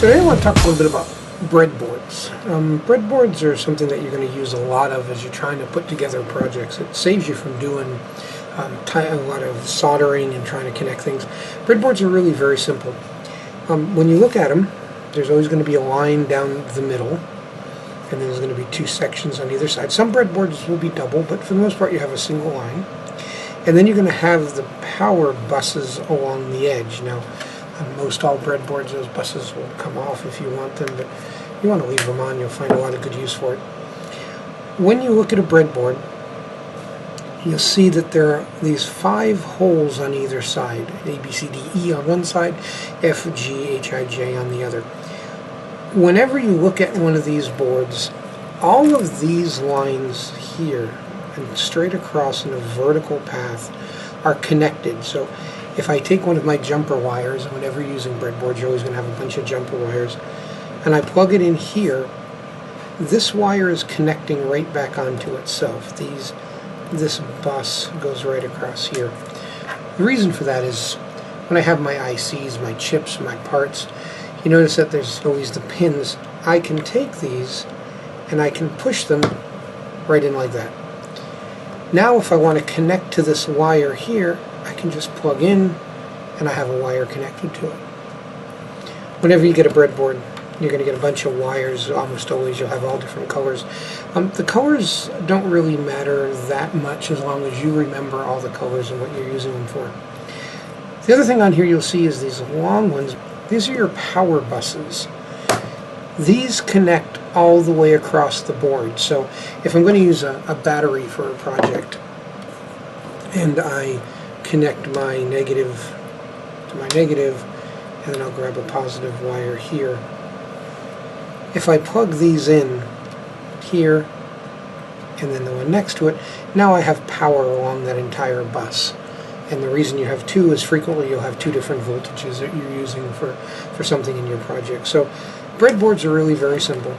So today I want to talk a little bit about breadboards. Breadboards are something that you're going to use a lot of as you're trying to put together projects. It saves you from doing a lot of soldering and trying to connect things. Breadboards are really very simple. When you look at them, there's always going to be a line down the middle, and then there's going to be two sections on either side. Some breadboards will be double, but for the most part you have a single line. And then you're going to have the power buses along the edge. Now, on most all breadboards, those buses will come off if you want them, but you want to leave them on. You'll find a lot of good use for it. When you look at a breadboard, you'll see that there are these 5 holes on either side. A, B, C, D, E on one side, F, G, H, I, J on the other. Whenever you look at one of these boards, all of these lines here and straight across in a vertical path are connected. So if I take one of my jumper wires, and whenever you're using breadboards you're always going to have a bunch of jumper wires, and I plug it in here, this wire is connecting right back onto itself. This bus goes right across here. The reason for that is when I have my ICs, my chips, my parts, you notice that there's always the pins. I can take these and I can push them right in like that. Now if I want to connect to this wire here, I can just plug in and I have a wire connected to it. Whenever you get a breadboard, you're going to get a bunch of wires. Almost always you'll have all different colors. The colors don't really matter that much as long as you remember all the colors and what you're using them for. The other thing on here you'll see is these long ones. These are your power buses. These connect all the way across the board. So if I'm going to use a battery for a project and I connect my negative to my negative, and then I'll grab a positive wire here. If I plug these in here and then the one next to it, now I have power along that entire bus. And the reason you have 2 is frequently you'll have 2 different voltages that you're using for something in your project. So breadboards are really very simple.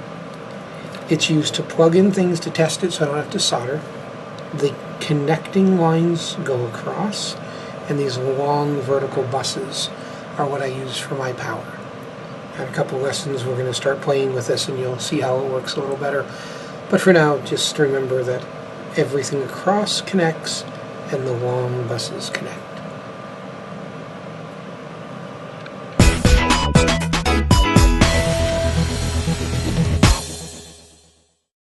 It's used to plug in things to test it so I don't have to solder. The connecting lines go across, and these long vertical buses are what I use for my power. In a couple lessons we're going to start playing with this and you'll see how it works a little better. But for now, just remember that everything across connects and the long buses connect.